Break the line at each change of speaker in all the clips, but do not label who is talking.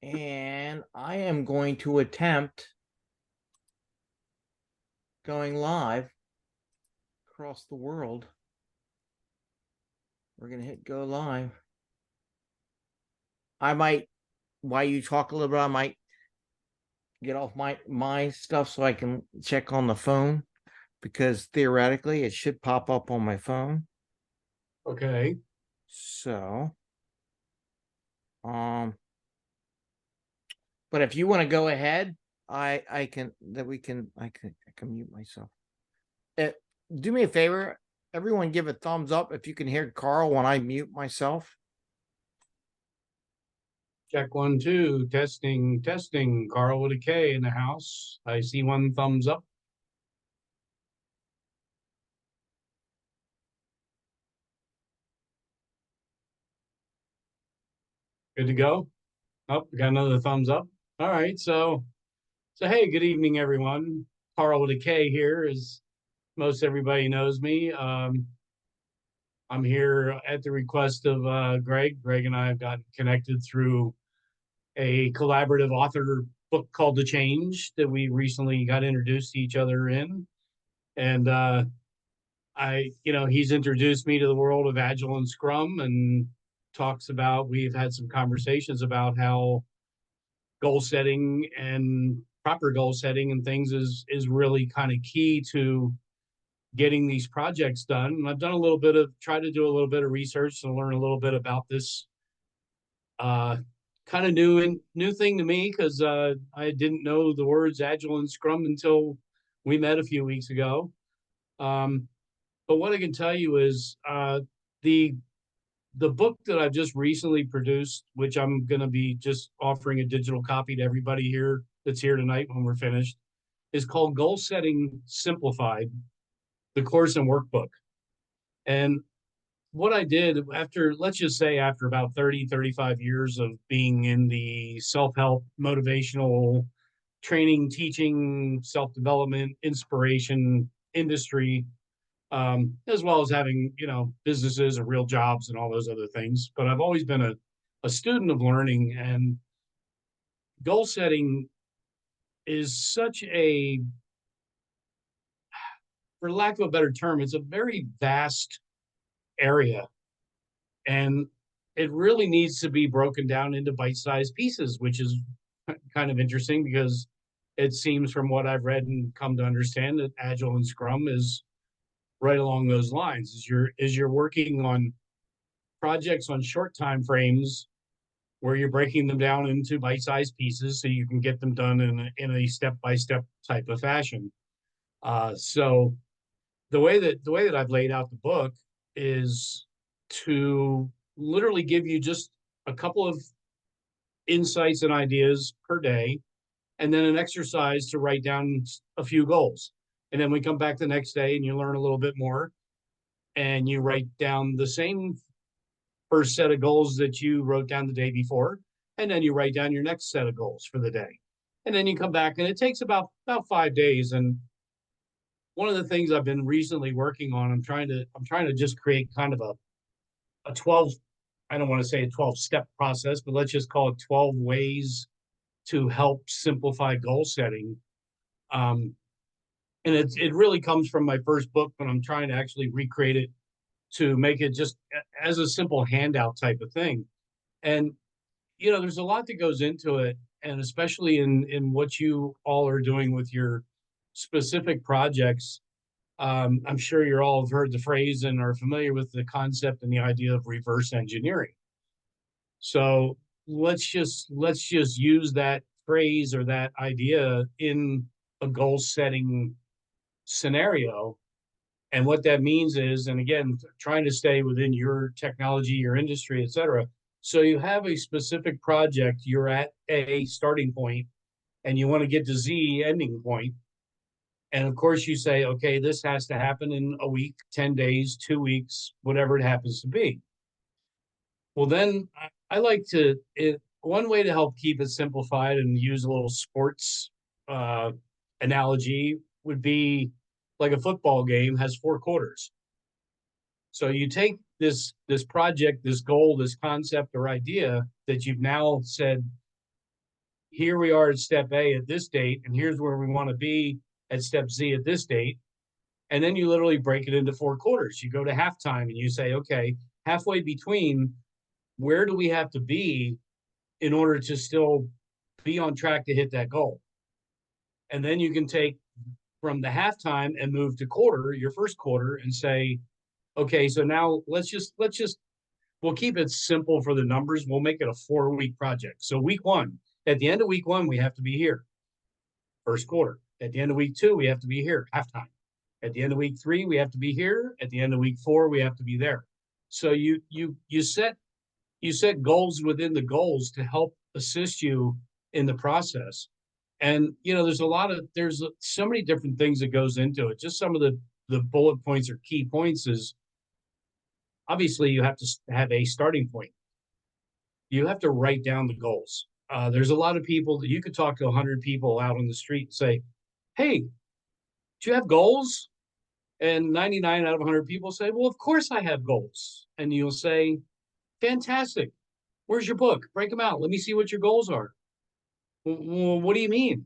And I am going to attempt going live across the world. We're going to hit go live. I might, while you talk a little bit, I might get off my stuff so I can check on the phone, because theoretically it should pop up on my phone.
Okay.
So, um, but if you want to go ahead, I can I can mute myself. Do me a favor, everyone, give a thumbs up if you can hear Carl when I mute myself.
Check 1, 2. Testing, testing. Karl with a K in the house. I see one thumbs up. Good to go. Oh, we got another thumbs up. All right. So hey, good evening, everyone. Karl with a K here, as most everybody knows me. I'm here at the request of Greg. Greg and I have gotten connected through a collaborative author book called The Change that we recently got introduced to each other in. And he's introduced me to the world of Agile and Scrum, and we've had some conversations about how goal setting and proper goal setting and things is really kind of key to getting these projects done. And I've done tried to do a little bit of research to learn a little bit about this uh, kind of new thing to me, because I didn't know the words Agile and Scrum until we met a few weeks ago. Um, but what I can tell you is the the book that I've just recently produced, which I'm going to be just offering a digital copy to everybody here that's here tonight when we're finished, is called Goal Setting Simplified, the course and workbook. And what I did after, let's just say, after about 35 years of being in the self help, motivational training, teaching, self development, inspiration industry, as well as having, businesses and real jobs and all those other things. But I've always been a student of learning, and goal setting is such a, for lack of a better term, it's a very vast area. And it really needs to be broken down into bite-sized pieces, which is kind of interesting, because it seems from what I've read and come to understand that Agile and Scrum is right along those lines. As you're working on projects on short time frames, where you're breaking them down into bite-sized pieces so you can get them done in a step-by-step type of fashion. So the way that I've laid out the book is to literally give you just a couple of insights and ideas per day, and then an exercise to write down a few goals. And then we come back the next day and you learn a little bit more, and you write down the same first set of goals that you wrote down the day before, and then you write down your next set of goals for the day. And then you come back, and it takes about 5 days. And one of the things I've been recently working on, I'm trying to just create kind of a 12, I don't want to say a 12-step process, but let's just call it 12 ways to help simplify goal setting. Um, and it really comes from my first book, but I'm trying to actually recreate it to make it just as a simple handout type of thing. And there's a lot that goes into it, and especially in what you all are doing with your specific projects. I'm sure you all have heard the phrase and are familiar with the concept and the idea of reverse engineering. So let's just use that phrase or that idea in a goal setting scenario. And what that means is, and again, trying to stay within your technology, your industry, et cetera. So you have a specific project, you're at a starting point, and you want to get to Z ending point. And of course, you say, okay, this has to happen in a week, 10 days, 2 weeks, whatever it happens to be. Well, then I like one way to help keep it simplified and use a little sports uh, analogy would be like a football game has 4 quarters. So you take this project, this goal, this concept or idea that you've now said, here we are at step A at this date, and here's where we want to be at step Z at this date. And then you literally break it into 4 quarters. You go to halftime and you say, okay, halfway between, where do we have to be in order to still be on track to hit that goal? And then you can take from the halftime and move to quarter, your first quarter, and say, okay, so now let's just we'll keep it simple for the numbers. We'll make it a 4-week project. So week one, at the end of week one, we have to be here, first quarter. At the end of week 2, we have to be here, halftime. At the end of week 3, we have to be here. At the end of week 4, we have to be there. So you set goals within the goals to help assist you in the process. And there's so many different things that goes into it. Just some of the bullet points or key points is obviously you have to have a starting point. You have to write down the goals. There's a lot of people that you could talk to 100 people out on the street and say, hey, do you have goals? And 99 out of 100 people say, well, of course I have goals. And you'll say, fantastic. Where's your book? Break them out. Let me see what your goals are. Well, what do you mean?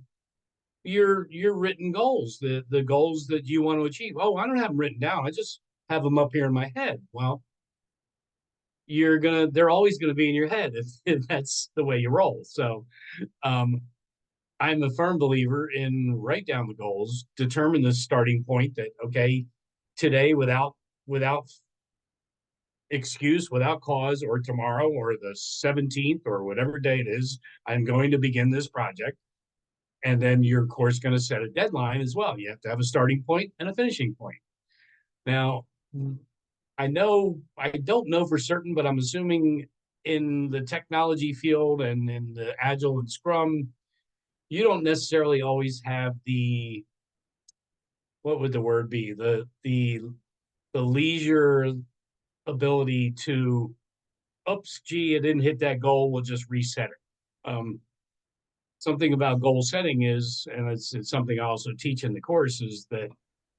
Your written goals, the goals that you want to achieve. Oh, I don't have them written down. I just have them up here in my head. Well, they're always gonna be in your head if that's the way you roll. So um, I'm a firm believer in write down the goals, determine the starting point that, okay, today without excuse, without cause, or tomorrow or the 17th or whatever day it is, I'm going to begin this project. And then you're, of course, going to set a deadline as well. You have to have a starting point and a finishing point. Now, I don't know for certain, but I'm assuming in the technology field and in the Agile and Scrum, you don't necessarily always have what would the word be? The leisure ability to, oops, gee, I didn't hit that goal. We'll just reset it. Something about goal setting is, and it's something I also teach in the course, is that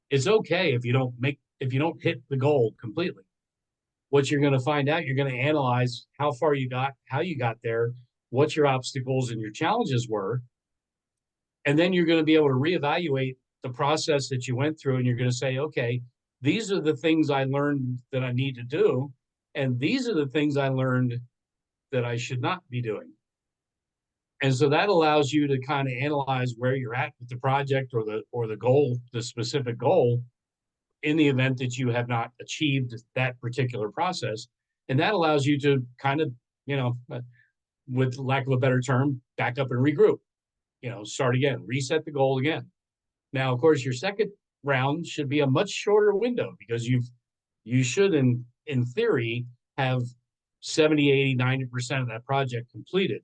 it's okay if you don't hit the goal completely. What you're going to find out, you're going to analyze how far you got, how you got there, what your obstacles and your challenges were. And then you're going to be able to reevaluate the process that you went through. And you're going to say, okay, these are the things I learned that I need to do. And these are the things I learned that I should not be doing. And so that allows you to kind of analyze where you're at with the project or the goal, the specific goal, in the event that you have not achieved that particular process. And that allows you to kind of, with lack of a better term, back up and regroup, start again, reset the goal again. Now, of course, your second round should be a much shorter window because you should, in theory, have 70, 80, 90% of that project completed.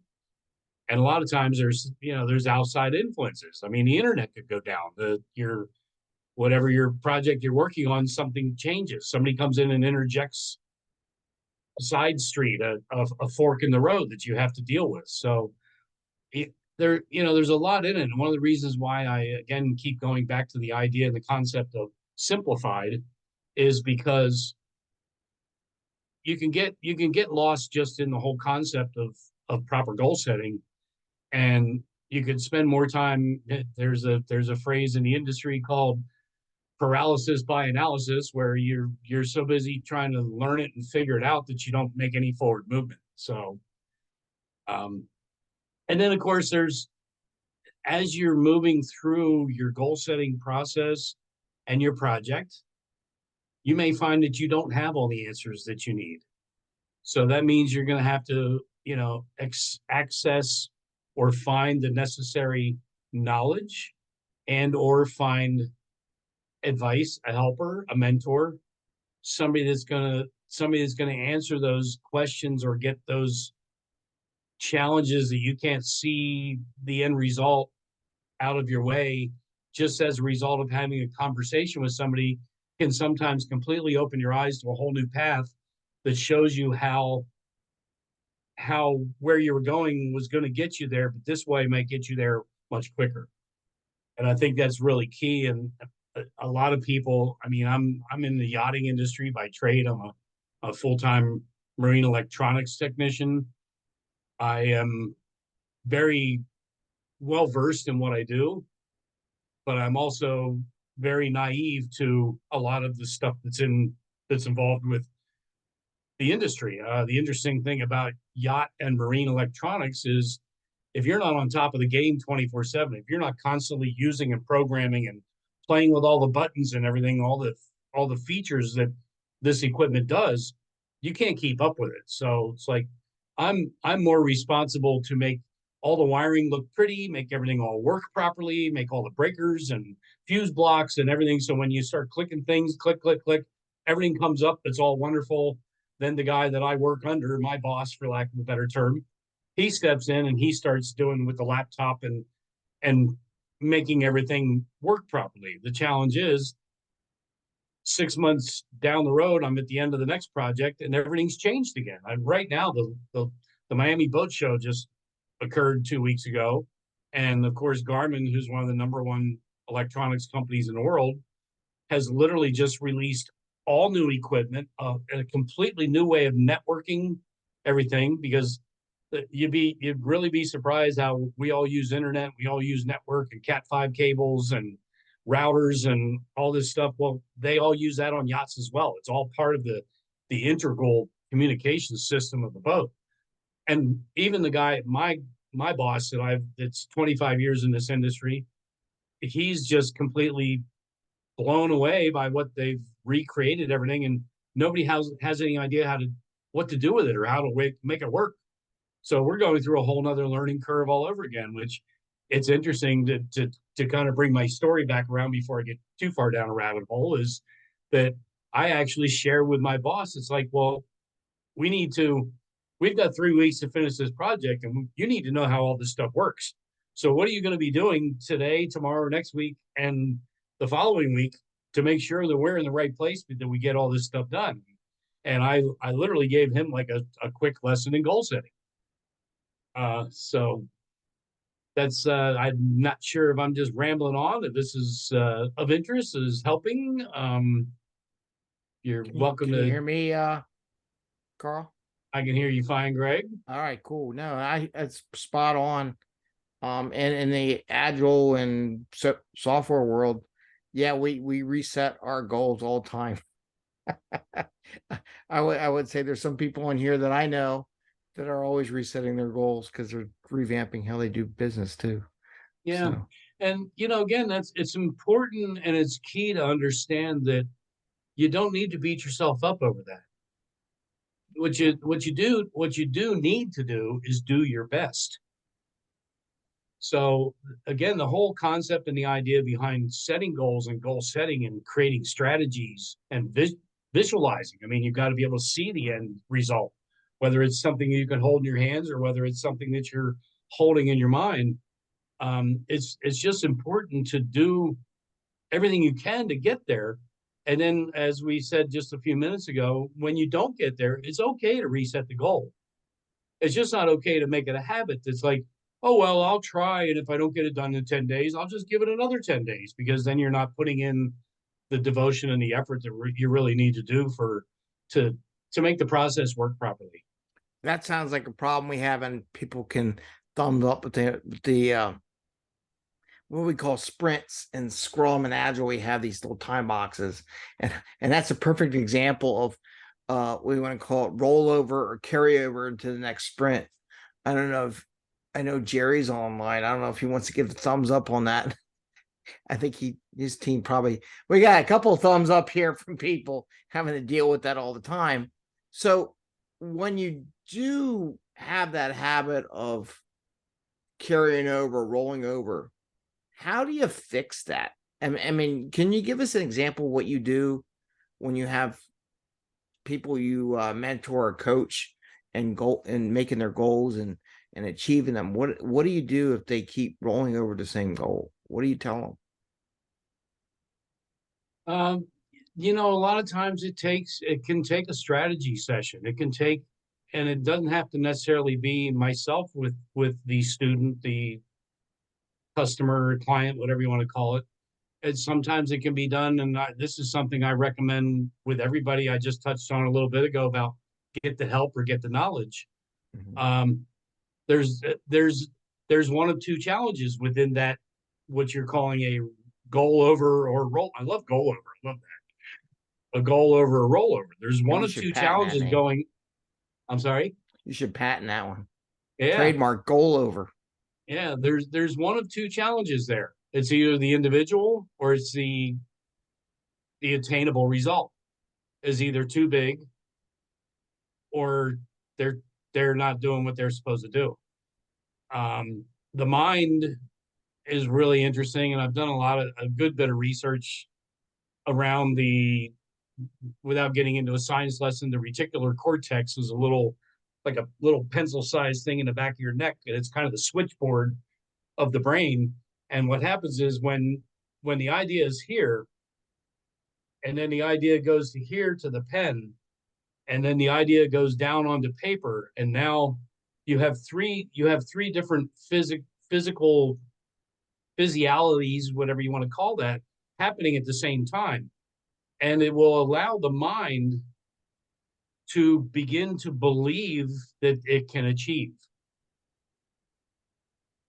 And a lot of times there's outside influences. I mean, the internet could go down. Whatever your project you're working on, something changes. Somebody comes in and interjects a side street, a fork in the road that you have to deal with. So there's a lot in it. And one of the reasons why I, again, keep going back to the idea and the concept of simplified is because you can get lost just in the whole concept of proper goal setting. And you could spend more time. There's a phrase in the industry called paralysis by analysis, where you're so busy trying to learn it and figure it out that you don't make any forward movement. So, and then of course as you're moving through your goal setting process and your project, you may find that you don't have all the answers that you need. So that means you're going to have to, access or find the necessary knowledge and or find advice, a helper, a mentor, somebody that's going to answer those questions or get those challenges that you can't see the end result out of your way, just as a result of having a conversation with somebody, can sometimes completely open your eyes to a whole new path that shows you how where you were going was going to get you there, but this way might get you there much quicker. And I think that's really key. And a lot of people, I mean, I'm in the yachting industry by trade. I'm a full-time marine electronics technician. I am very well versed in what I do, but I'm also very naive to a lot of the stuff that's involved with the industry. The interesting thing about yacht and marine electronics is if you're not on top of the game 24/7, if you're not constantly using and programming and playing with all the buttons and everything, all the features that this equipment does, you can't keep up with it. So it's like I'm more responsible to make all the wiring look pretty, make everything all work properly, make all the breakers and fuse blocks and everything. So when you start clicking things, click, click, click, everything comes up. It's all wonderful. Then the guy that I work under, my boss, for lack of a better term, he steps in and he starts doing with the laptop and making everything work properly. The challenge is 6 months down the road, I'm at the end of the next project and everything's changed again. Right now, the Miami Boat Show just occurred 2 weeks ago, and of course, Garmin, who's one of the number one electronics companies in the world, has literally just released all new equipment, a completely new way of networking everything. Because you'd really be surprised how we all use internet, we all use network and Cat5 cables and routers and all this stuff. Well, they all use that on yachts as well. It's all part of the integral communication system of the boat. And even the guy, my boss that's 25 years in this industry, he's just completely blown away by what they've recreated everything, and nobody has any idea what to do with it or how to make it work. So we're going through a whole nother learning curve all over again, which it's interesting to kind of bring my story back around before I get too far down a rabbit hole, is that I actually share with my boss. It's like, well, we've got 3 weeks to finish this project and you need to know how all this stuff works. So what are you going to be doing today, tomorrow, next week, and the following week to make sure that we're in the right place, that we get all this stuff done? And I literally gave him like a quick lesson in goal setting. So that's I'm not sure if I'm just rambling on, if this is of interest, is helping. You're welcome
Can you
to.
hear me, Carl?
I can hear you fine, Greg.
All right, cool. No, it's spot on. And in the agile and software world, yeah, we reset our goals all the time. I would say there's some people in here that I know that are always resetting their goals because they're revamping how they do business too.
Yeah.
So
And again, it's important and it's key to understand that you don't need to beat yourself up over that. What you do need to do is do your best. So again, the whole concept and the idea behind setting goals and goal setting and creating strategies and visualizing. I mean, you've got to be able to see the end result, whether it's something you can hold in your hands or whether it's something that you're holding in your mind. It's just important to do everything you can to get there. And then, as we said just a few minutes ago, when you don't get there, it's okay to reset the goal. It's just not okay to make it a habit. It's like, oh, well, I'll try. And if I don't get it done in 10 days, I'll just give it another 10 days, because then you're not putting in the devotion and the effort that you really need to do to, to make the process work properly.
that sounds like a problem we have, and people can thumbs up with the what we call sprints and Scrum and Agile. We have these little time boxes, and that's a perfect example of we want to call it rollover or carryover into the next sprint. I don't know if I know Jerry's online. I don't know if he wants to give a thumbs up on that. I think his team probably, we got a couple of thumbs up here from people having to deal with that all the time. So when you do have that habit of carrying over, rolling over, how do you fix that? I mean, can you give us an example of what you do when you have people you mentor or coach and goal and making their goals and achieving them? What do you do if they keep rolling over the same goal? What do you tell them?
Um, a lot of times it can take a strategy session. It can take, and it doesn't have to necessarily be myself with the student, the customer, client, whatever you want to call it. Sometimes it can be done, and this is something I recommend with everybody. I just touched on a little bit ago about get the help or get the knowledge.
Mhm.
Um, there's there's one of two challenges within that, what you're calling a goal over or roll. I love goal over. I love that. A goal over a rollover. There's
Maybe
one
you
of
should
two
patent that
challenges
name.
going. I'm sorry.
You should patent that one.
Yeah.
Trademark goal over.
Yeah. There's one of two challenges there. It's either the individual or it's the attainable result is either too big or they're they're not doing what they're supposed to do. The mind is really interesting, and I've done a good bit of research around the, without getting into a science lesson, the reticular cortex is a little, like a little pencil sized thing in the back of your neck, and it's kind of the switchboard of the brain. And what happens is when the idea is here, and then the idea goes to here to the pen, and then the idea goes down onto paper, and now you have three different physical physiologies, whatever you want to call that, happening at the same time. And it will allow the mind to begin to believe that it can achieve.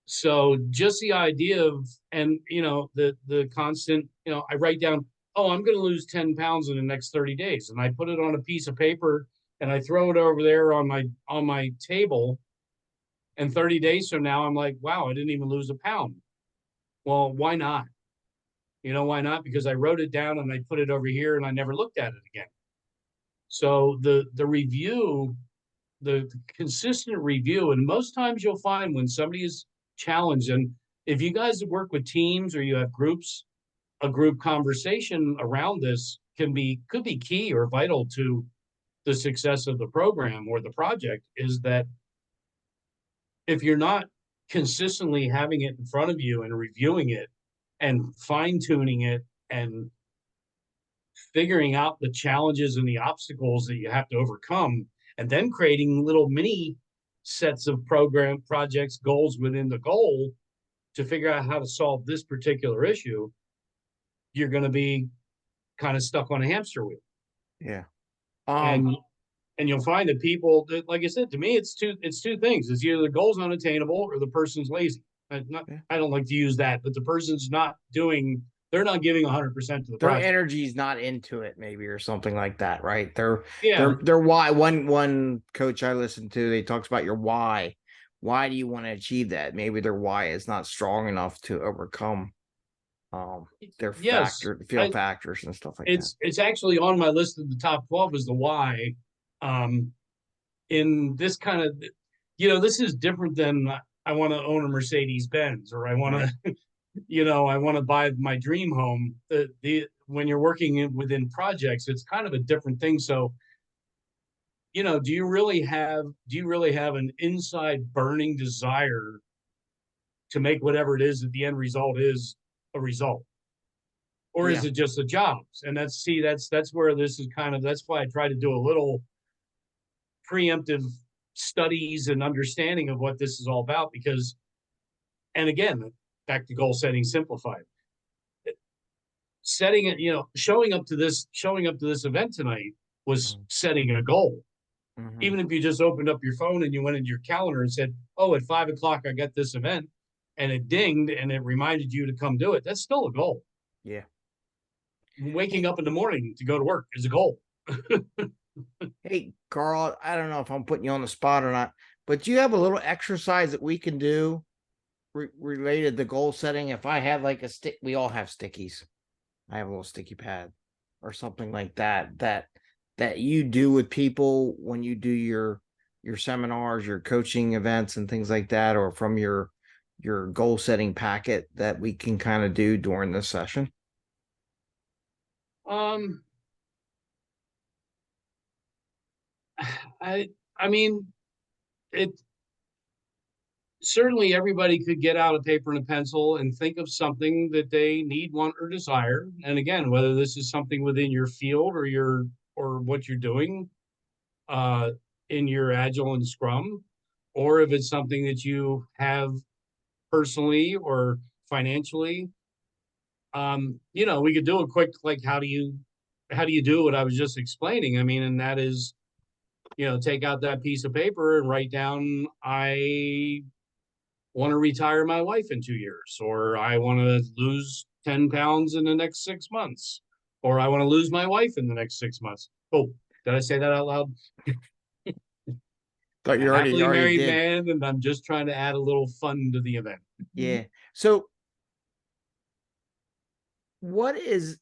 So just the idea of, and the constant, I write down, oh, I'm going to lose 10 pounds in the next 30 days. And I put it on a piece of paper and I throw it over there on my table. And 30 days from now, I'm like, wow, I didn't even lose a pound. Well, why not? Why not? Because I wrote it down and I put it over here and I never looked at it again. So the review, the consistent review, and most times you'll find when somebody is challenged, and if you guys work with teams or you have groups, a group conversation around this could be key or vital to the success of the program or the project, is that if you're not consistently having it in front of you and reviewing it and fine tuning it and figuring out the challenges and the obstacles that you have to overcome, and then creating little mini sets of program projects, goals within the goal to figure out how to solve this particular issue, you're going to be kind of stuck on a hamster wheel.
Yeah.
And and you'll find that people that, like I said, to me, it's two things. It's either the goal's unattainable or the person's lazy. I don't like to use that, but the person's not doing, they're not giving 100% to the
Their
project.
energy's not into it, maybe, or something like that, right? Their
Yeah.
their why. One coach I listened to, they talks about your why. Why do you want to achieve that? Maybe their why is not strong enough to overcome their
Yes.
factors and stuff like that.
It's actually on my list of the top 12 is the why. Um, in this kind of, this is different than I want to own a Mercedes Benz, or I want
Right.
to, I want to buy my dream home. When you're working within projects, it's kind of a different thing. So, do you really have an inside burning desire to make whatever it is that the end result is a result? Or is
Yeah.
it just the jobs? And that's where this is kind of, that's why I try to do a little preemptive studies and understanding of what this is all about. Because, and again, back to goal setting simplified, setting it, showing up to this event tonight was setting a goal.
Mm-hmm.
Even if you just opened up your phone and you went into your calendar and said, oh, at 5 o'clock I got this event, and it dinged and it reminded you to come do it, that's still a goal.
Yeah.
Waking up in the morning to go to work is a goal.
Hey, Carl, I don't know if I'm putting you on the spot or not, but do you have a little exercise that we can do related to goal setting? If I have like a stick, we all have stickies. I have a little sticky pad or something like that you do with people when you do your seminars, your coaching events and things like that, or from your goal setting packet that we can kind of do during this session.
I mean, it certainly, everybody could get out a paper and a pencil and think of something that they need, want, or desire. And again, whether this is something within your field or what you're doing uh, in your Agile and Scrum, or if it's something that you have personally or financially, we could do a quick, like, how do you do what I was just explaining? I mean, and that is, take out that piece of paper and write down, want to retire my wife in 2 years, or I want to lose 10 pounds in the next 6 months, or I want to lose my wife in the next 6 months. Oh, did I say that out loud?
Thought
A
you
happily
already
married
did.
man, and I'm just trying to add a little fun to the event.
Yeah. So what is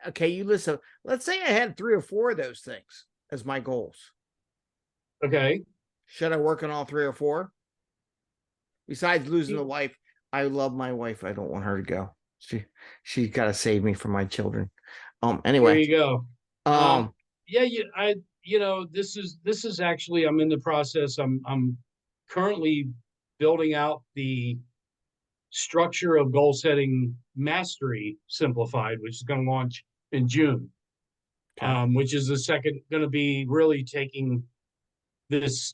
okay? You listen. Let's say I had 3 or 4 of those things as my goals.
Okay.
Should I work on all 3 or 4? Besides losing the wife, I love my wife. I don't want her to go. She's got to save me from my children.
There
Anyway.
you go.
Um.
Yeah, this is actually, I'm in the process. I'm currently building out the structure of goal setting mastery simplified, which is going to launch in June.
Okay.
Which is the second going to be really taking this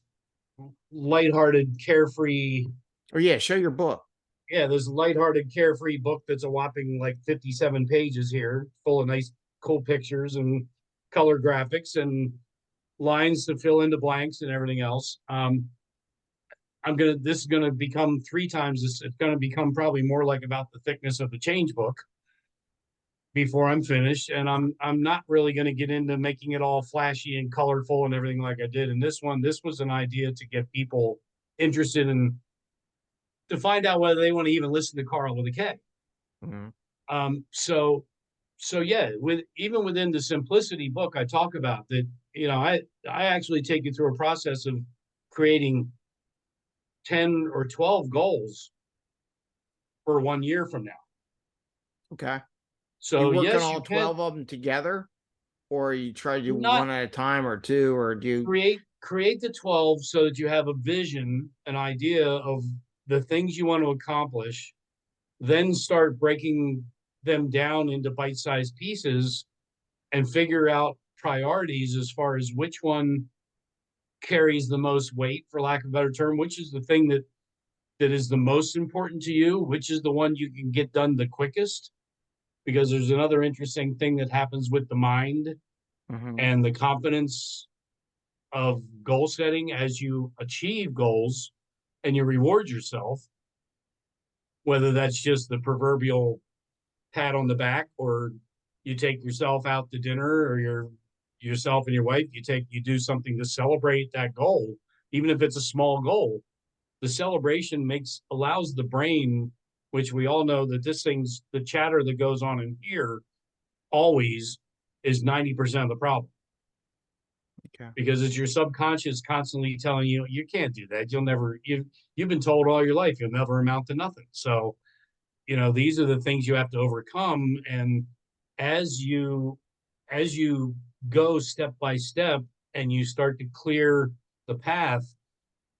lighthearted, carefree,
Oh yeah. Show your book.
yeah, this lighthearted, carefree book that's a whopping like 57 pages here, full of nice, cool pictures and color graphics and lines to fill in the blanks and everything else. This is gonna become 3 times this. It's gonna become probably more like about the thickness of the change book before I'm finished. And I'm not really gonna get into making it all flashy and colorful and everything like I did in this one. This was an idea to get people interested in, to find out whether they want to even listen to Karl with a K.
Mm-hmm.
So yeah, with even within the simplicity book, I talk about that. I actually take you through a process of creating 10 or 12 goals for 1 year from now.
Okay. You
So
work on
yes,
all
you can
12 of them together, or you try to do
not
one at a time, or two, or do you?
create the 12 so that you have a vision, an idea of the things you want to accomplish, then start breaking them down into bite-sized pieces and figure out priorities as far as which one carries the most weight, for lack of a better term, which is the thing that is the most important to you, which is the one you can get done the quickest. Because there's another interesting thing that happens with the mind
Mm-hmm.
and the confidence of goal setting as you achieve goals and you reward yourself, whether that's just the proverbial pat on the back, or you take yourself out to dinner, or yourself and your wife, you do something to celebrate that goal, even if it's a small goal. The celebration allows the brain, which we all know that the chatter that goes on in here always is 90% of the problem,
Okay.
because it's your subconscious constantly telling you you can't do that. You've been told all your life you'll never amount to nothing. So, these are the things you have to overcome. And as you as you go step by step and you start to clear the path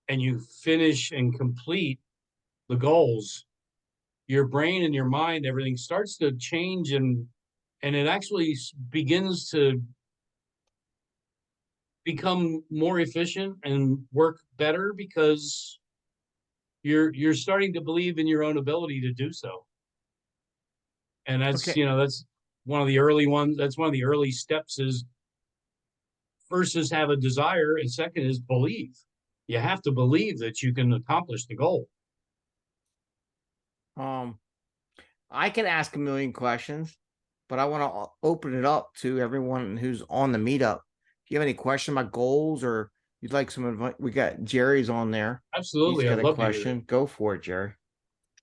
and you finish and complete the goals, your brain and your mind, everything starts to change, and it actually begins to become more efficient and work better, because you're starting to believe in your own ability to do so. And
Okay.
that's one of the early ones. That's one of the early steps. Is first is have a desire, and second is believe. You have to believe that you can accomplish the goal.
Um, I can ask a million questions, but I want to open it up to everyone who's on the meetup. If you have any question about goals, or you'd like some advice, we got Jerry's on there. He's
Absolutely,
got
I'd
a
love to hear
question.
that.
Go for it, Jerry.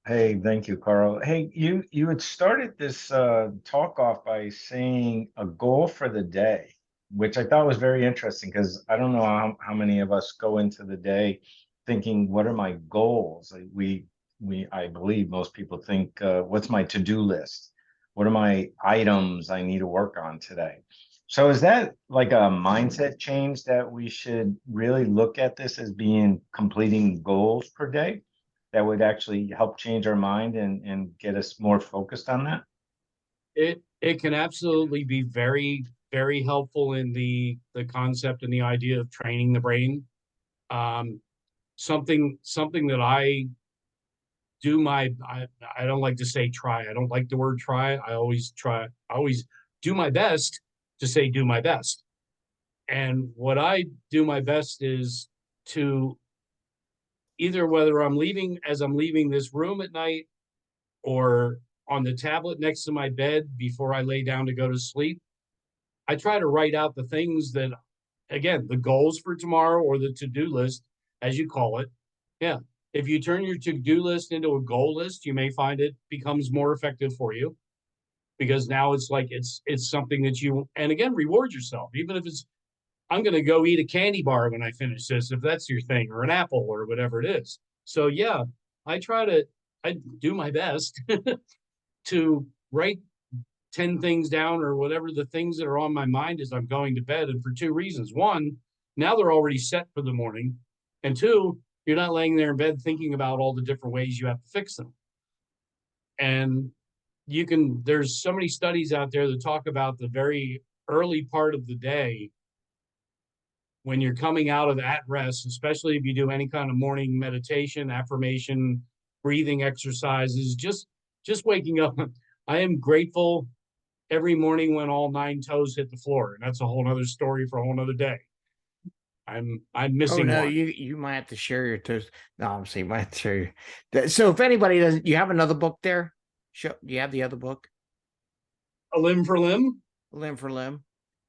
Hey, thank you, Carl. Hey, you had started this talk off by saying a goal for the day, which I thought was very interesting because I don't know how many of us go into the day thinking, what are my goals? I believe most people think, what's my to-do list? What are my items I need to work on today? So is that like a mindset change that we should really look at this as being completing goals per day? That would actually help change our mind and get us more focused on that?
It can absolutely be very, very helpful in the concept and the idea of training the brain. Um, something that I don't like to say try. I don't like the word try. I always try. I always do my best to say do my best. And what I do my best is to either whether I'm leaving as I'm leaving this room at night or on the tablet next to my bed before I lay down to go to sleep, I try to write out the things that, again, the goals for tomorrow or the to-do list, as you call it. Yeah. If you turn your to-do list into a goal list, you may find it becomes more effective for you because now it's like it's something that you, and again, reward yourself, even if it's I'm going to go eat a candy bar when I finish this, if that's your thing, or an apple or whatever it is. So yeah, I do my best to write 10 things down or whatever the things that are on my mind as I'm going to bed. And for two reasons. One, now they're already set for the morning. And two, you're not laying there in bed thinking about all the different ways you have to fix them. And there's so many studies out there that talk about the very early part of the day when you're coming out of at rest, especially if you do any kind of morning meditation, affirmation, breathing exercises, just waking up. I am grateful every morning when all 9 toes hit the floor. And that's a whole nother story for a whole nother day. I'm
Oh
missing
no,
one.
you might have to share your toast. No, I'm saying you might have to share so if anybody doesn't, you have another book there? Do you have the other book?
A limb for limb,
Limb for limb.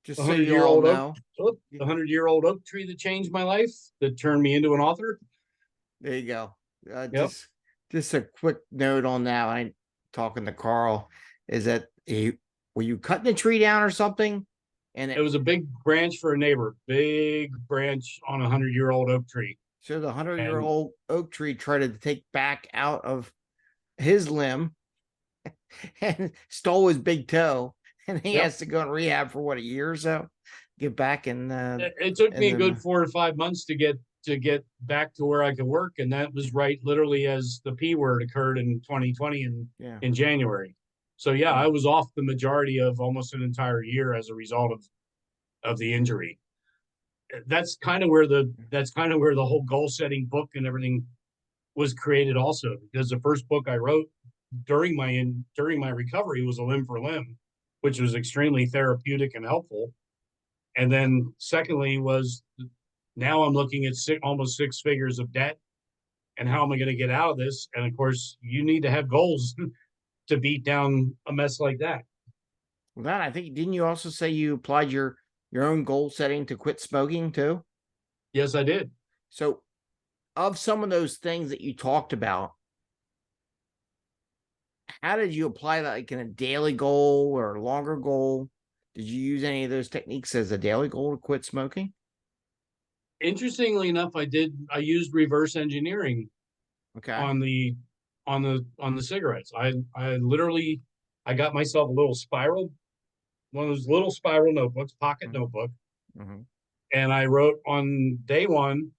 Just
the
so
hundred
you
year
all
old oak,
know.
the 100-year-old oak tree that changed my life, that turned me into an author.
There you go.
Yep.
Just a quick note on that. I talking to Carl is that were you cutting the tree down or something? And
It was a big branch for a neighbor, big branch on a 100-year-old oak tree.
so the
And
100-year-old oak tree tried to take back out of his limb and stole his big toe, and he
yep,
has to go in rehab for what, a year or so, get back and
it took
and
me a good
then
4 to 5 months to get back to where I could work, and that was right literally as the P word occurred in 2020
yeah.
in January. So yeah, I
Yeah.
was off the majority of almost an entire year as a result of the injury. That's kind of where the whole goal setting book and everything was created also, because the first book I wrote during my recovery was a limb for limb, which was extremely therapeutic and helpful. And then secondly was now I'm looking at almost 6 figures of debt, and how am I going to get out of this? And of course, you need to have goals to beat down a mess like that.
Well, that I think, didn't you also say you applied your own goal setting to quit smoking too?
Yes, I did.
So, of some of those things that you talked about, how did you apply that, like in a daily goal or a longer goal? Did you use any of those techniques as a daily goal to quit smoking?
Interestingly enough, I used reverse engineering
Okay.
on the cigarettes. I literally I got myself a little spiral, one of those little spiral notebooks, pocket
Mm-hmm.
notebook,
Mm-hmm.
and I wrote on day one,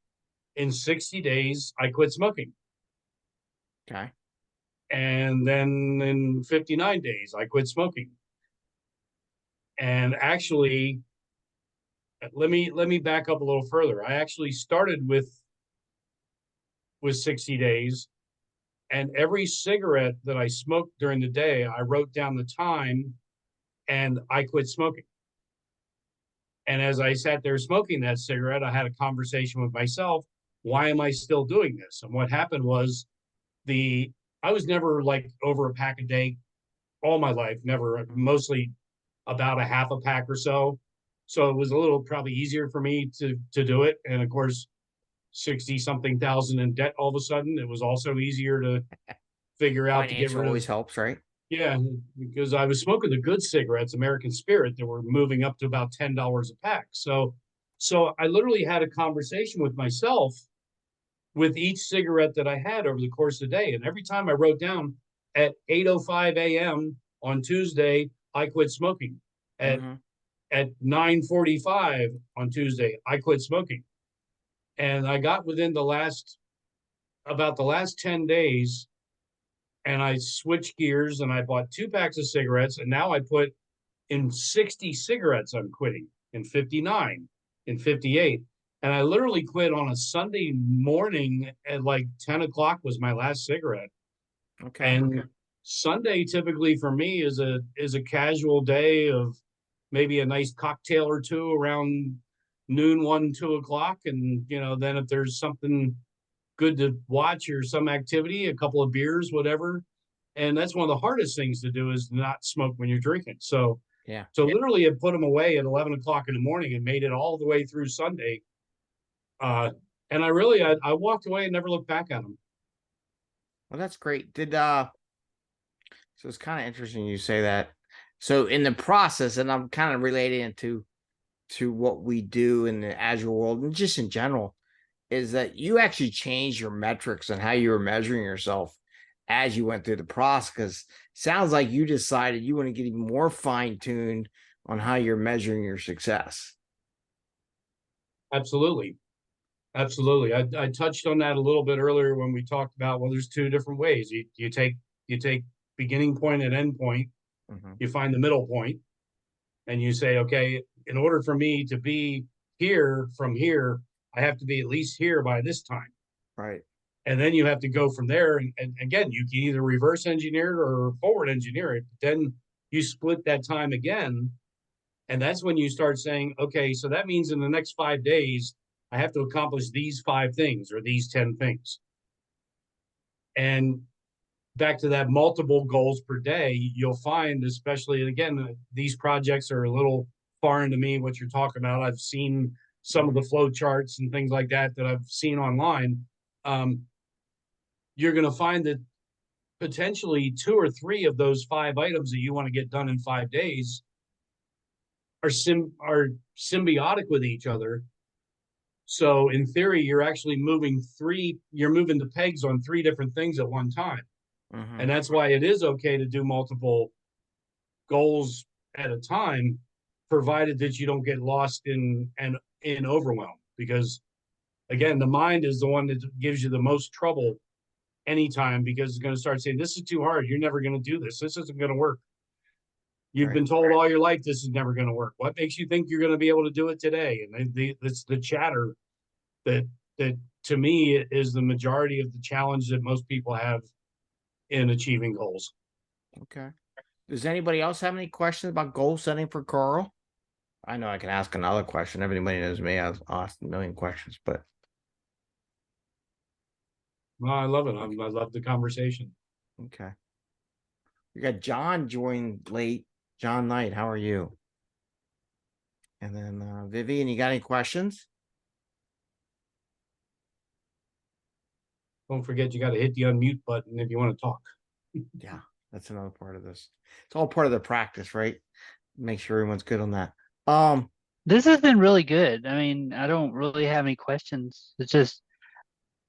in 60 days, I quit smoking.
Okay.
And then in 59 days, I quit smoking. And actually, let me back up a little further. I actually started with 60 days, and every cigarette that I smoked during the day, I wrote down the time and I quit smoking. And as I sat there smoking that cigarette, I had a conversation with myself. Why am I still doing this? And what happened was I was never like over a pack a day all my life, never, mostly about a half a pack or so. So it was a little probably easier for me to do it. And of course, 60 something thousand in debt all of a sudden, it was also easier to figure out to get
Financial
rid of.
always helps, right?
Yeah, because I was smoking the good cigarettes, American Spirit, that were moving up to about $10 a pack. So I literally had a conversation with myself with each cigarette that I had over the course of the day. And every time I wrote down at 8:05 a.m. on Tuesday, I quit smoking. At
Mm-hmm.
at 9:45 on Tuesday, I quit smoking. And I got within the last 10 days, and I switched gears and I bought 2 packs of cigarettes, and now I put in 60 cigarettes I'm quitting, in 59, in 58. And I literally quit on a Sunday morning at like 10 o'clock was my last cigarette.
Okay.
And Sunday typically for me is a casual day of maybe a nice cocktail or two around noon, 1, 2 o'clock. And then if there's something good to watch or some activity, a couple of beers, whatever. And that's one of the hardest things to do is not smoke when you're drinking. So
Yeah.
literally I put them away at 11 o'clock in the morning and made it all the way through Sunday. And I walked away and never looked back at them.
Well, that's great. So it's kind of interesting you say that. So in the process, and I'm kind of relating it to what we do in the Agile world and just in general, is that you actually changed your metrics and how you were measuring yourself as you went through the process. Because sounds like you decided you want to get even more fine-tuned on how you're measuring your success.
Absolutely. Absolutely. I touched on that a little bit earlier when we talked about, well, there's two different ways. You take beginning point and end point.
Mm-hmm.
You find the middle point and you say, okay, in order for me to be here from here, I have to be at least here by this time.
Right.
And then you have to go from there. And again, you can either reverse engineer it or forward engineer it. Then you split that time again. And that's when you start saying, okay, so that means in the next 5 days, I have to accomplish these 5 things or these 10 things. And back to that multiple goals per day, you'll find, especially, and again, these projects are a little foreign to me, what you're talking about. I've seen some of the flow charts and things like that I've seen online. You're going to find that potentially 2 or 3 of those 5 items that you want to get done in 5 days are symbiotic with each other. So in theory, you're actually moving the pegs on 3 different things at one time.
Mm-hmm.
And that's why it is okay to do multiple goals at a time, provided that you don't get lost in overwhelm. Because again, the mind is the one that gives you the most trouble anytime, because it's going to start saying, this is too hard. You're never going to do this. This isn't going to work. You've been told all your life this is never going to work. What makes you think you're going to be able to do it today? And it's the chatter that to me is the majority of the challenge that most people have in achieving goals.
Okay. Does anybody else have any questions about goal setting for Karl? I know I can ask another question. Everybody knows me. I've asked a million questions, but.
Well, I love it.
Okay.
I love the conversation.
Okay. We got John joined late. John Knight, how are you? And then Vivian, you got any questions?
Don't forget, you got to hit the unmute button if you want to talk.
Yeah, that's another part of this. It's all part of the practice, right? Make sure everyone's good on that.
This has been really good. I mean, I don't really have any questions. It's just,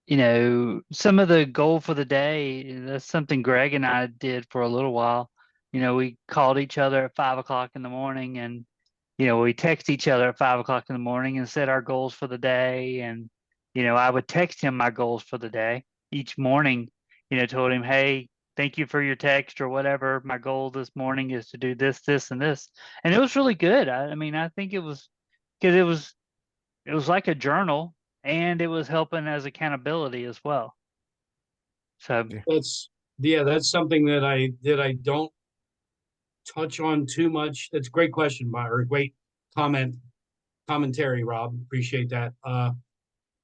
some of the goal for the day, that's something Greg and I did for a little while. We called each other at 5 o'clock in the morning and, we text each other at 5 o'clock in the morning and set our goals for the day. And, I would text him my goals for the day each morning, told him, hey, thank you for your text or whatever. My goal this morning is to do this, this, and this. And it was really good. I mean, I think it was because it was like a journal and it was helping as accountability as well. So
that's something that I don't touch on too much. That's a great question, or a great commentary, Rob. Appreciate that.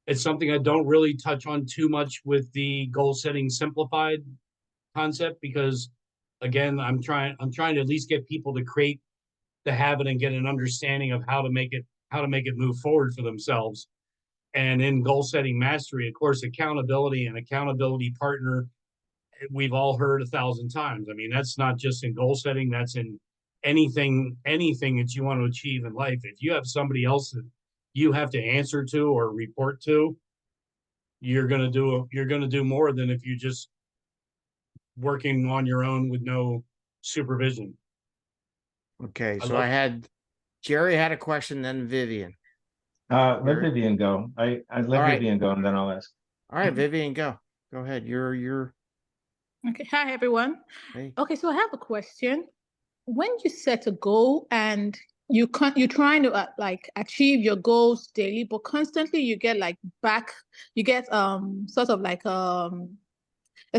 It's something I don't really touch on too much with the goal setting simplified concept, because again, I'm trying to at least get people to create the habit and get an understanding of how to make it move forward for themselves. And in goal setting mastery, of course, accountability and accountability partner, we've all heard 1,000 times. I mean, that's not just in goal setting, that's in anything that you want to achieve in life. If you have somebody else that you have to answer to or report to, you're going to do more than if you just working on your own with no supervision.
Okay, so I had Jerry had a question, then Vivian.
Let Vivian go. I let Vivian go, and then I'll ask.
All right, Vivian, go. Go ahead. You're
Okay. Hi, everyone.
Hey.
Okay, so I have a question. When you set a goal and you're trying to achieve your goals daily, but constantly you get sort of like a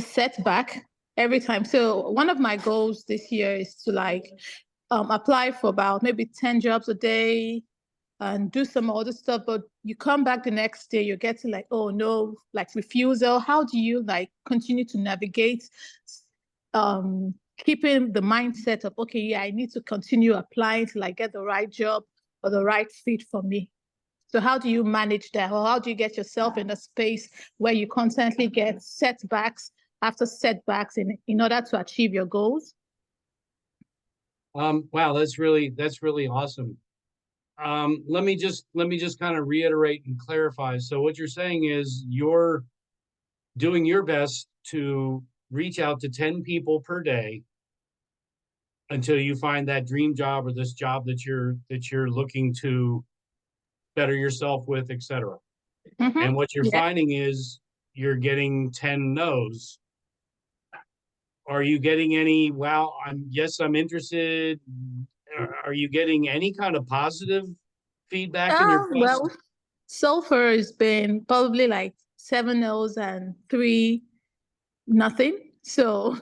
setback every time. So one of my goals this year is to apply for about maybe 10 jobs a day, and do some other stuff, but you come back the next day, you're getting like, oh no, like refusal. How do you like continue to navigate keeping the mindset of, okay, yeah, I need to continue applying till I get the right job or the right fit for me? So how do you manage that? Or how do you get yourself in a space where you constantly get setbacks after setbacks in order to achieve your goals?
Wow, that's really awesome. Let me just kind of reiterate and clarify. So what you're saying is you're doing your best to reach out to 10 people per day until you find that dream job or this job that you're looking to better yourself with, etc.
Mhm.
And what you're
Yeah.
finding is you're getting 10 no's. Are you getting any, wow, I'm interested? Are you getting any kind of positive feedback in your quest?
Well, so far it's been probably like 7 no's and 3 nothing. So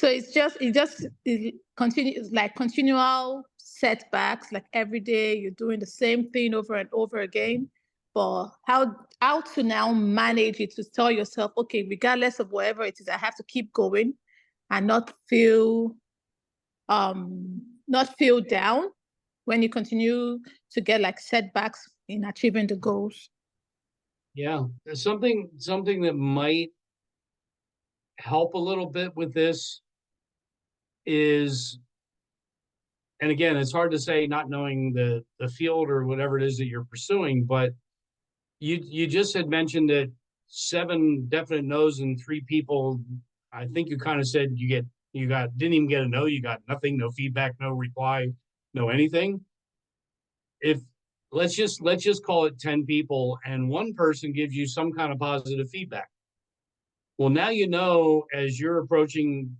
it continues like continual setbacks, like every day you're doing the same thing over and over again. But how to now manage it, to tell yourself, okay, regardless of whatever it is, I have to keep going and not feel down when you continue to get like setbacks in achieving the goals.
Yeah, there's something that might help a little bit with this is, and again, it's hard to say not knowing the field or whatever it is that you're pursuing, but you just had mentioned that 7 definite no's and 3 people. I think you kind of said didn't even get a no, you got nothing, no feedback, no reply, no anything. If let's just call it 10 people and one person gives you some kind of positive feedback. Well, now you know as you're approaching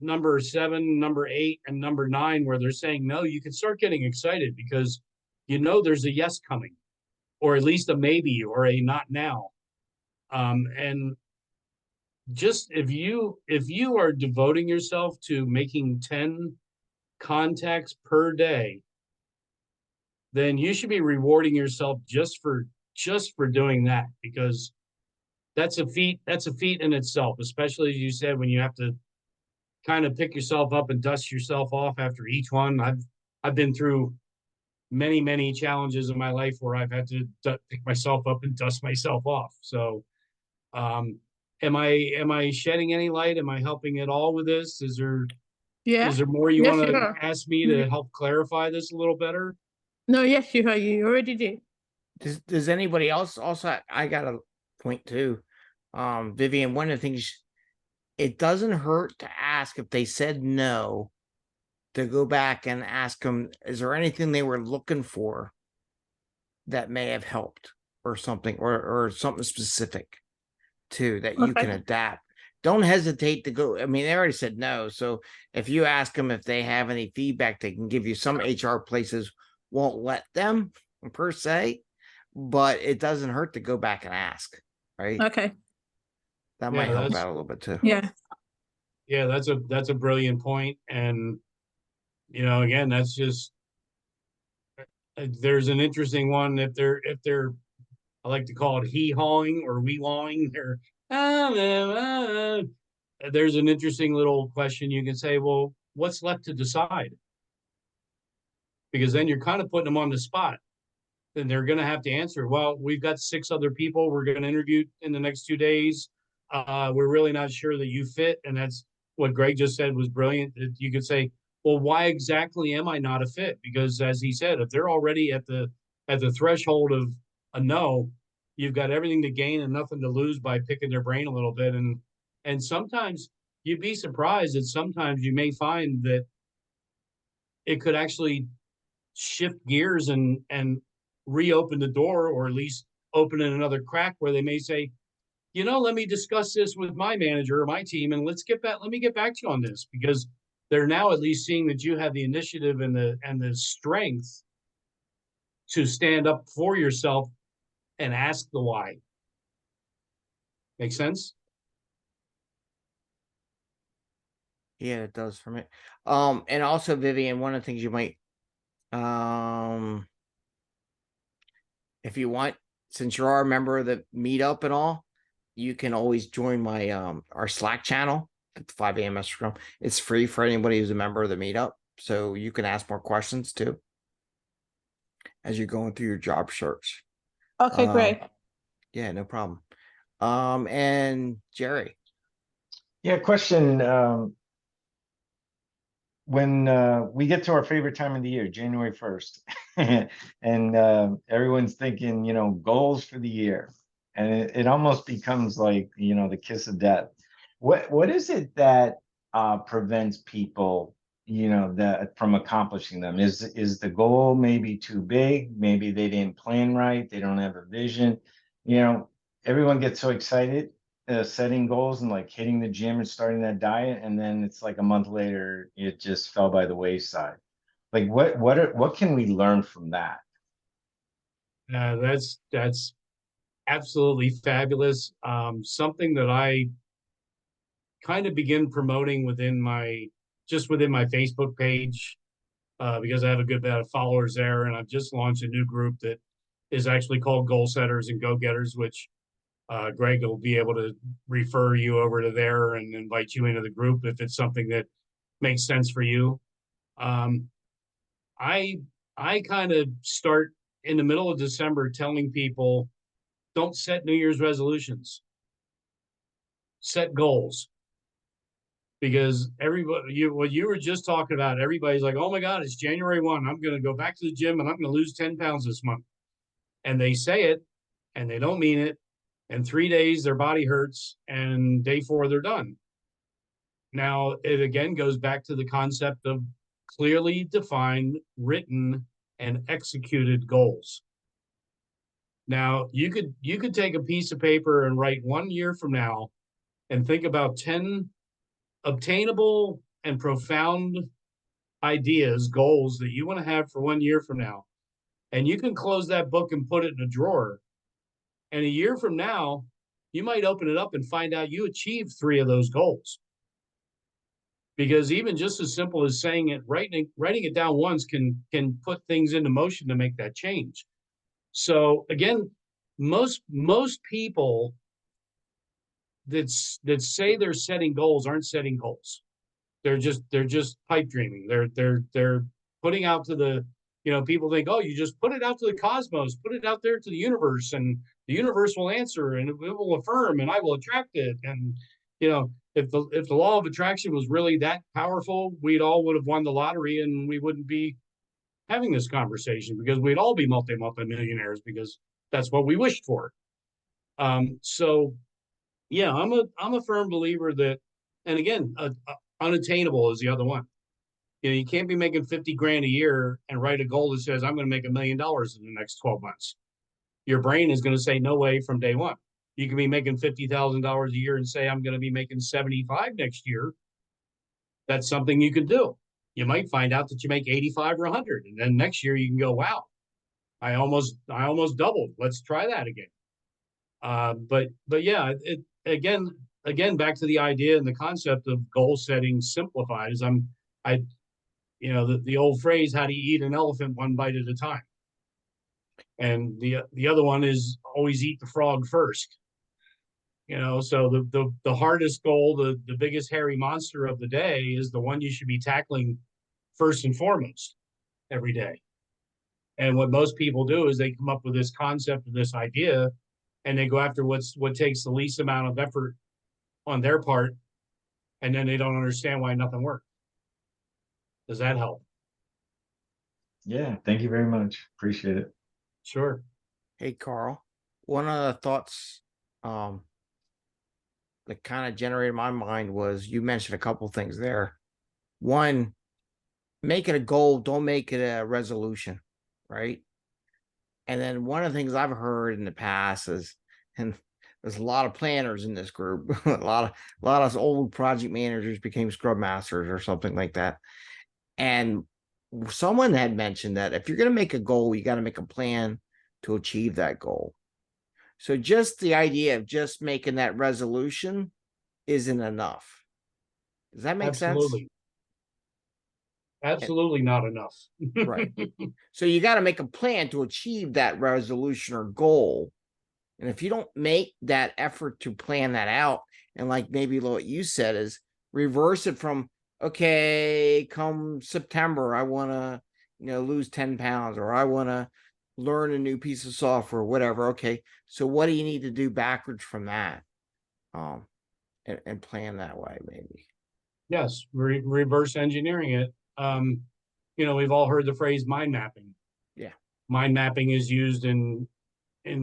number 7, number 8, and number 9, where they're saying no, you can start getting excited because you know there's a yes coming, or at least a maybe or a not now. And just if you are devoting yourself to making 10 contacts per day, then you should be rewarding yourself just for doing that, because that's a feat in itself, especially as you said, when you have to kind of pick yourself up and dust yourself off after each one. I've been through many challenges in my life where I've had to pick myself up and dust myself off. So am I shedding any light? Am I helping at all with this? Is
Yeah.
there more you
Yes,
want
you
to
are.
ask me to help clarify this a little better?
No, yes, you are. You already did.
Does anybody else also? I got a point too. Vivian, one of the things, it doesn't hurt to ask if they said no, to go back and ask them, is there anything they were looking for that may have helped or something, or something specific too that you can
Okay.
adapt? Don't hesitate to go. I mean, they already said no. So if you ask them if they have any feedback, they can give you. Some HR places won't let them per se, but it doesn't hurt to go back and ask, right?
Okay.
That
Yeah,
might help
that's
out a little bit too.
Yeah.
yeah, that's a brilliant point. And again, that's just there's an interesting one. If they're I like to call it he hawing or we hawing. There's an interesting little question you can say, well, what's left to decide? Because then you're kind of putting them on the spot. Then they're going to have to answer, well, we've got 6 other people we're going to interview in the next 2 days. We're really not sure that you fit. And that's what Greg just said was brilliant. You could say, well, why exactly am I not a fit? Because as he said, if they're already at the threshold of a no, you've got everything to gain and nothing to lose by picking their brain a little bit. And sometimes you'd be surprised that sometimes you may find that it could actually shift gears and reopen the door, or at least open in another crack where they may say, let me discuss this with my manager or my team, and let me get back to you on this, because they're now at least seeing that you have the initiative and the strength to stand up for yourself and ask the why. Make sense?
Yeah, it does for me. And also, Vivian, one of the things you might If you want, since you are a member of the Meetup and all, you can always join my our Slack channel at the 5 a.m. Mester Scrum. It's free for anybody who's a member of the Meetup, so you can ask more questions too as you're going through your job search.
Okay, great.
Yeah, no problem. And Jerry.
Yeah, question. When we get to our favorite time of the year, January 1st, and everyone's thinking, goals for the year, and it almost becomes like, the kiss of death. What is it that prevents people, that from accomplishing them? Is the goal maybe too big? Maybe they didn't plan right. They don't have a vision. Everyone gets so excited setting goals and like hitting the gym and starting that diet, and then it's like a month later it just fell by the wayside. Like what can we learn from that?
That's absolutely fabulous. Something that I kind of begin promoting within my Facebook page, because I have a good bit of followers there, and I've just launched a new group that is actually called Goal Setters and Go Getters, which Greg will be able to refer you over to there and invite you into the group if it's something that makes sense for you. I kind of start in the middle of December telling people, don't set New Year's resolutions, set goals. Because everybody, what you were just talking about, everybody's like, oh my God, it's January 1. I'm going to go back to the gym and I'm going to lose 10 pounds this month. And they say it and they don't mean it. And 3 days, their body hurts. And day 4, they're done. Now, it again goes back to the concept of clearly defined, written, and executed goals. Now, you could take a piece of paper and write 1 year from now and think about 10 obtainable and profound ideas, goals that you want to have for 1 year from now. And you can close that book and put it in a drawer. And a year from now, you might open it up and find out you achieved 3 of those goals. Because even just as simple as saying it, writing it down once can put things into motion to make that change. So again, most people that say they're setting goals aren't setting goals. They're just pipe dreaming. They're putting out to the, people think, oh, you just put it out to the cosmos, put it out there to the universe, and the universe will answer and it will affirm and I will attract it. And if the law of attraction was really that powerful, we'd all would have won the lottery and we wouldn't be having this conversation, because we'd all be multi-millionaires, because that's what we wished for. So yeah, I'm a firm believer that, and again, unattainable is the other one. You can't be making 50 grand a year and write a goal that says I'm going to make $1 million in the next 12 months. Your brain is going to say no way from day one. You can be making $50,000 a year and say I'm going to be making 75 next year. That's something you could do. You might find out that you make 85 or 100, and then next year you can go, wow, I almost doubled. Let's try that again. But yeah, again, back to the idea and the concept of goal setting simplified is the old phrase, how do you eat an elephant one bite at a time? And the other one is always eat the frog first. So the hardest goal, the biggest hairy monster of the day is the one you should be tackling first and foremost every day. And what most people do is they come up with this concept of this idea and they go after what takes the least amount of effort on their part, and then they don't understand why nothing worked. Does that help?
Yeah, thank you very much. Appreciate it.
Sure.
Hey, Carl, one of the thoughts that kind of generated my mind was, you mentioned a couple things there. One, make it a goal, don't make it a resolution, right? And then one of the things I've heard in the past is, and there's a lot of planners in this group, a lot of old project managers became scrum masters or something like that. And someone had mentioned that if you're going to make a goal, you got to make a plan to achieve that goal. So just the idea of just making that resolution isn't enough. Does that make sense?
absolutely not enough.
Right. So you got to make a plan to achieve that resolution or goal. And if you don't make that effort to plan that out, and like maybe what you said is reverse it from, okay, come September, I want to, lose 10 pounds, or I want to learn a new piece of software, whatever. Okay. So what do you need to do backwards from that? And plan that way, maybe.
Yes, reverse engineering it. We've all heard the phrase mind mapping.
Yeah.
Mind mapping is used in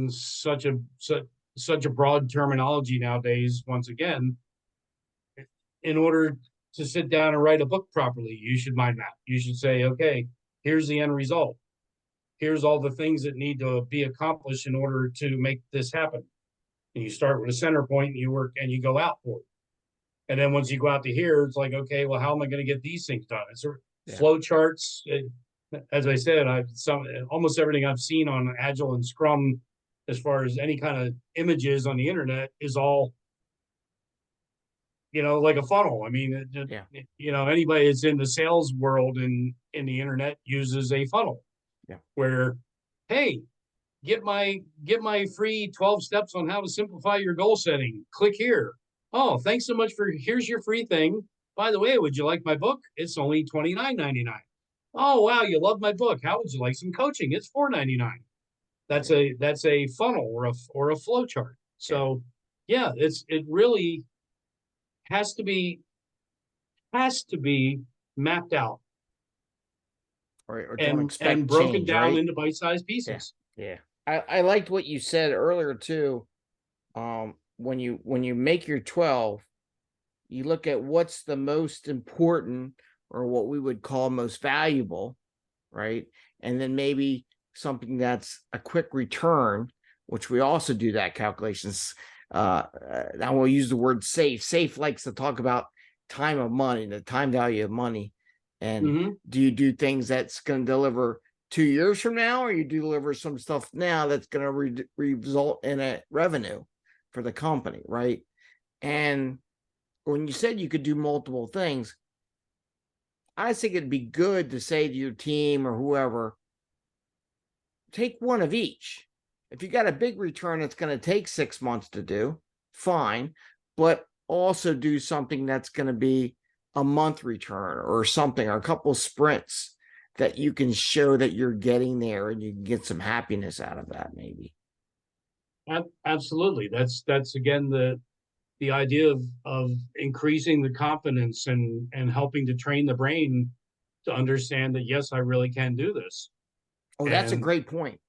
such a broad terminology nowadays. Once again, in order to sit down and write a book properly, you should mind map. You should say, okay, here's the end result. Here's all the things that need to be accomplished in order to make this happen. And you start with a center point and you work and you go out for it. And then once you go out to here, it's like, okay, well, how am I going to get these things done? It's flow charts. As I said, almost everything I've seen on Agile and Scrum, as far as any kind of images on the internet, is all, like a funnel. I mean, anybody that's in the sales world and in the internet uses a funnel.
Yeah.
Where, hey, get my free 12 steps on how to simplify your goal setting. Click here. Oh, thanks so much here's your free thing. By the way, would you like my book? It's only $29.99. Oh, wow, you love my book. How would you like some coaching? It's $4.99. That's a funnel or a flow chart. So yeah, it really has to be mapped out.
Or don't expect
and broken
change,
down
right?
into bite-sized pieces.
Yeah. I liked what you said earlier too. When you make your 12, you look at what's the most important, or what we would call most valuable, right? And then maybe something that's a quick return, which we also do that calculations. I will use the word safe. Safe likes to talk about time of money, the time value of money. And do you do things that's going to deliver 2 years from now, or you deliver some stuff now that's going to result in a revenue for the company, right? And when you said you could do multiple things, I think it'd be good to say to your team or whoever, take one of each. If you got a big return that's going to take 6 months to do, fine, but also do something that's going to be a month return or something, or a couple sprints that you can show that you're getting there, and you can get some happiness out of that, maybe.
Absolutely. That's again the idea of increasing the confidence and helping to train the brain to understand that, yes, I really can do this.
Oh, that's a great point.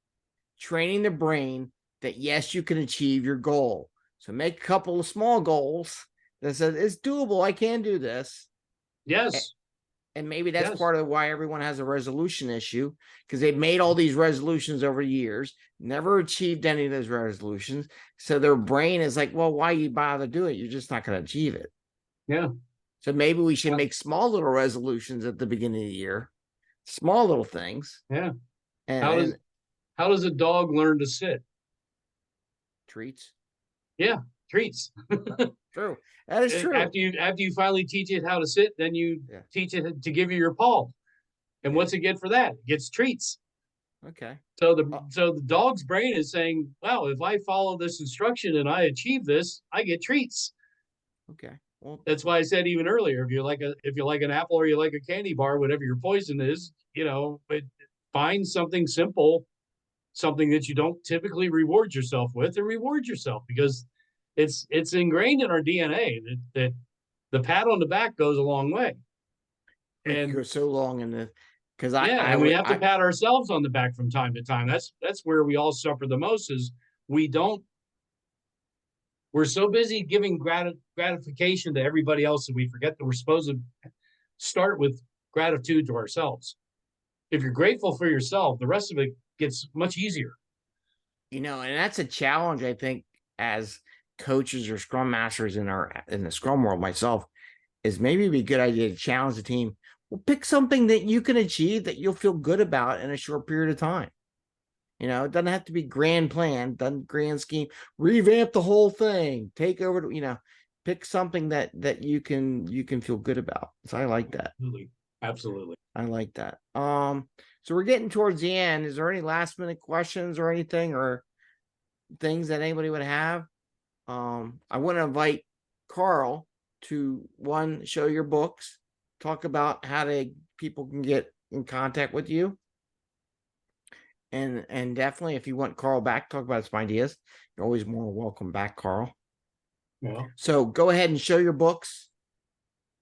Training the brain that, yes, you can achieve your goal. So make a couple of small goals that says it's doable. I can do this.
Yes.
And maybe that's part of why everyone has a resolution issue, because they've made all these resolutions over the years, never achieved any of those resolutions. So their brain is like, well, why you bother doing it? You're just not going to achieve it.
Yeah.
So maybe we should make small little resolutions at the beginning of the year, small little things.
Yeah.
And
how does a dog learn to sit?
Treats.
Yeah, treats.
True. That is true.
After you finally teach it how to sit, then you teach it to give you your paw. And what's it get for that? It gets treats.
Okay.
So the dog's brain is saying, well, if I follow this instruction and I achieve this, I get treats.
Okay. Well,
that's why I said even earlier, if you like an apple or you like a candy bar, whatever your poison is, but find something simple, something that you don't typically reward yourself with, and reward yourself, because it's ingrained in our DNA that the pat on the back goes a long way.
And goes so long in the, because
we have to pat ourselves on the back from time to time. That's where we all suffer the most, is we're so busy giving gratification to everybody else that we forget that we're supposed to start with gratitude to ourselves. If you're grateful for yourself, the rest of it gets much easier.
And that's a challenge, I think, as coaches or scrum masters in the scrum world, myself, is maybe it'd be a good idea to challenge the team. Well, pick something that you can achieve that you'll feel good about in a short period of time. It doesn't have to be grand plan, doesn't grand scheme, revamp the whole thing, take over, pick something that you can feel good about. So I like that.
Absolutely. Absolutely.
I like that. So we're getting towards the end. Is there any last minute questions or anything or things that anybody would have? I want to invite Karl to show your books, talk about how people can get in contact with you. And definitely if you want Karl back, talk about some ideas. You're always more welcome back, Karl.
Yeah.
So go ahead and show your books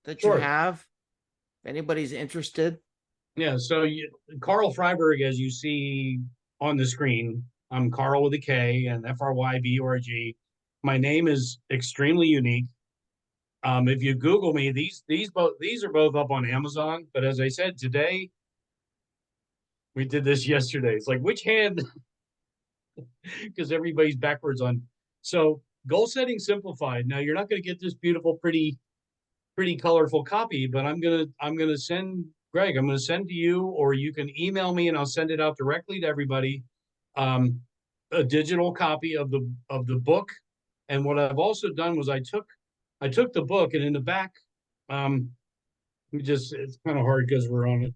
that you
Sure.
have. If anybody's interested.
Yeah. So Karl Fryburg, as you see on the screen, I'm Karl with a K and Fryburg. My name is extremely unique. If you Google me, these are both up on Amazon. But as I said today, we did this yesterday. It's like which hand, because everybody's backwards on. So goal setting simplified. Now you're not going to get this beautiful, pretty, colorful copy, but I'm gonna send Greg. I'm gonna send to you, or you can email me, and I'll send it out directly to everybody. A digital copy of the book. And what I've also done was I took the book, and in the back, it's kind of hard because we're on it.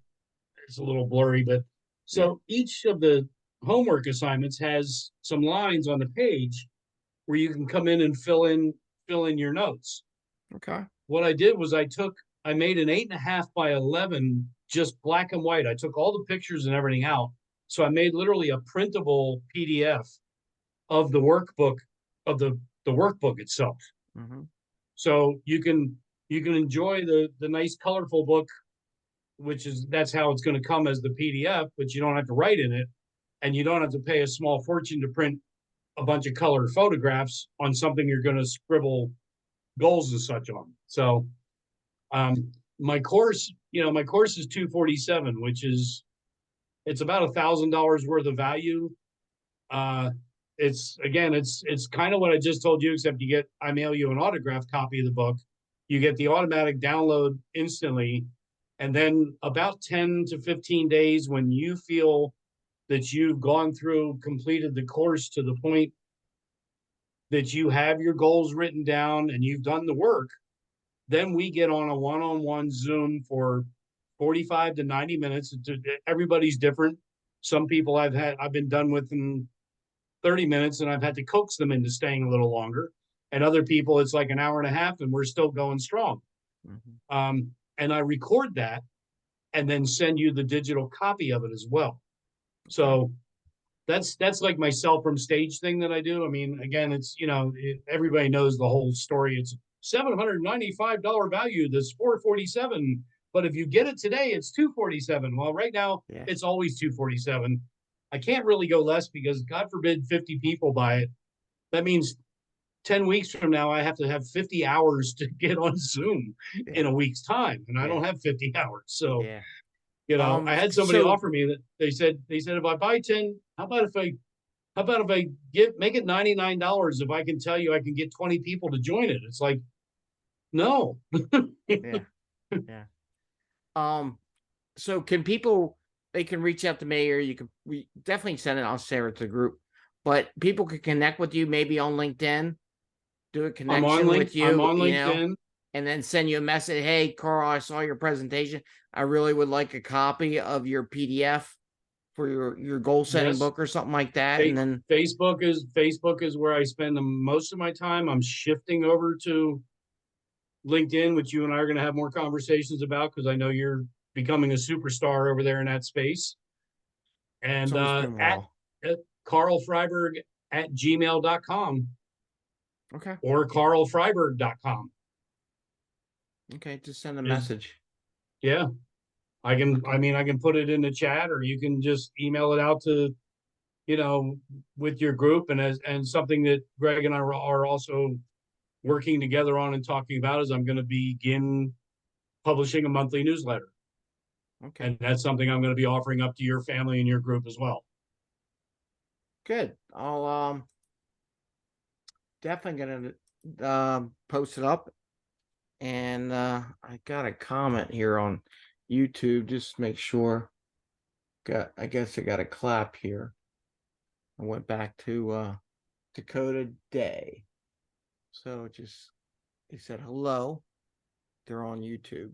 It's a little blurry, but so each of the homework assignments has some lines on the page where you can come in and fill in your notes.
Okay.
What I did was I made an 8.5 by 11, just black and white. I took all the pictures and everything out. So I made literally a printable PDF of the workbook itself.
Mm-hmm.
So you can enjoy the nice colorful book, that's how it's going to come as the PDF, but you don't have to write in it, and you don't have to pay a small fortune to print a bunch of colored photographs on something you're going to scribble goals and such on. So my course is $247, which is it's about $1,000 worth of value. It's kind of what I just told you, except I mail you an autographed copy of the book. You get the automatic download instantly. And then about 10 to 15 days, when you feel that you've completed the course to the point that you have your goals written down and you've done the work, then we get on a one-on-one Zoom for 45 to 90 minutes. Everybody's different. Some people I've been done with in 30 minutes, and I've had to coax them into staying a little longer. And other people, it's like an hour and a half, and we're still going strong. Mm-hmm. And I record that and then send you the digital copy of it as well. So that's like my sell from stage thing that I do. I mean, again, it's, everybody knows the whole story. It's $795 value. That's $447. But if you get it today, it's $247. Well, right now it's always $247. I can't really go less because God forbid 50 people buy it. That means 10 weeks from now, I have to have 50 hours to get on Zoom in a week's time. And I don't have 50 hours. So, I had somebody offer me that they said, if I buy 10, how about if I make it $99 if I can tell you I can get 20 people to join it? It's like, no.
Yeah. So they can reach out to me, or we definitely send it. I'll share it to the group, but people can connect with you maybe on LinkedIn, do a connection with you.
I'm on LinkedIn.
And then send you a message. Hey, Karl, I saw your presentation. I really would like a copy of your PDF for your goal setting book or something like that. And then
Facebook is where I spend the most of my time. I'm shifting over to LinkedIn, which you and I are going to have more conversations about, because I know you're becoming a superstar over there in that space. And at karlfryburg@gmail.com.
Okay.
Or karlfryburg.com.
Okay, just send a message.
Yeah. I can put it in the chat, or you can just email it out to, with your group. And something that Greg and I are also working together on and talking about is I'm going to begin publishing a monthly newsletter.
Okay.
And that's something I'm going to be offering up to your family and your group as well.
Good. I'll definitely gonna post it up. And I got a comment here on YouTube, just to make sure. I guess I got a clap here. I went back to Dakota Day. So they said hello. They're on YouTube.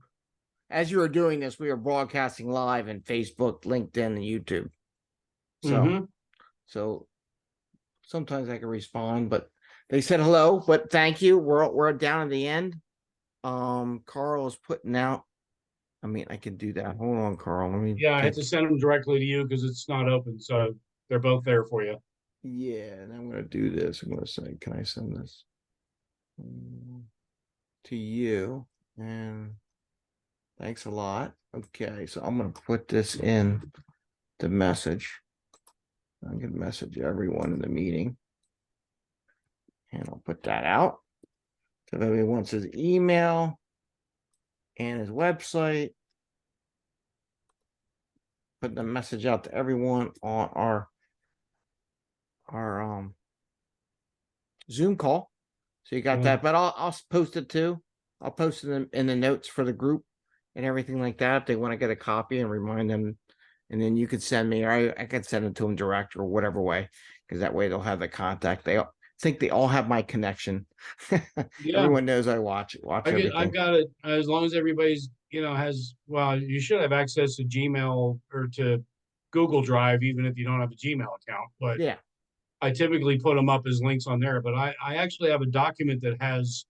as you were doing this, we were broadcasting live in Facebook, LinkedIn, and YouTube. So,
Mhm.
so sometimes I can respond, but they said hello, but thank you. We're down at the end. Carl is putting out. I mean, I can do that. Hold on, Carl. Let me.
Yeah, I had
get-
to send them directly to you because it's not open, so they're both there for you.
Yeah, and I'm gonna do this. I'm gonna say, can I send this to you? And thanks a lot. Okay, so I'm gonna put this in the message. I'm gonna message everyone in the meeting, and I'll put that out. So if everyone wants his email and his website, put the message out to everyone on our Zoom call. So you got
Yeah.
that, but I'll post it too. I'll post it in the notes for the group and everything like that. If they want to get a copy and remind them, and then you could send me, or I could send it to them direct or whatever way, because that way they'll have the contact. They think they all have my connection.
Yeah.
Everyone knows I watch everything.
I've got it as long as everybody's, has, well, you should have access to Gmail or to Google Drive, even if you don't have a Gmail account. But
Yeah,
I typically put them up as links on there. But I actually have a document that has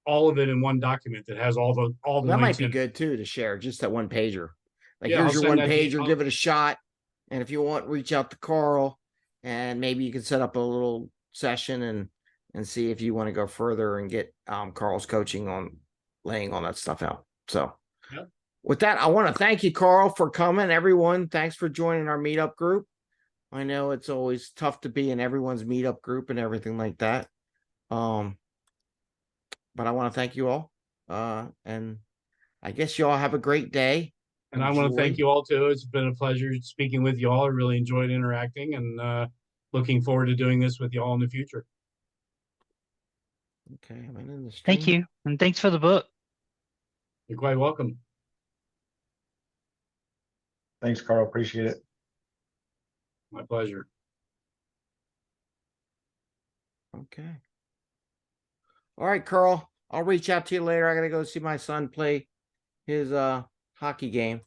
all of it in one document that has all the
that might
links
be
in it.
good too to share. Just that one pager. Like
Yeah,
here's
I'll
your
send
one
that to you.
pager. Give it a shot, and if you want, reach out to Carl, and maybe you can set up a little session and see if you want to go further and get Carl's coaching on laying all that stuff out. So
Yep.
with that, I want to thank you, Carl, for coming. Everyone, thanks for joining our meetup group. I know it's always tough to be in everyone's meetup group and everything like that. But I want to thank you all. And I guess you all have a great day.
And I want to thank
Enjoy.
you all too. It's been a pleasure speaking with you all. I really enjoyed interacting and looking forward to doing this with you all in the future.
Okay, am I in the stream?
Thank you. And thanks for the book.
You're quite welcome.
Thanks, Carl. Appreciate it.
My pleasure.
Okay. All right, Carl. I'll reach out to you later. I gotta go see my son play his hockey game.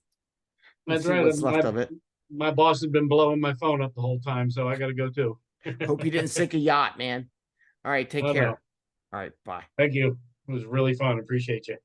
That's
See
right.
what's left of it.
My boss has been blowing my phone up the whole time, so I got to go too.
Hope you didn't sink a yacht, man. All right, take
Oh,
care.
no.
All right, bye.
Thank you. It was really fun. Appreciate you.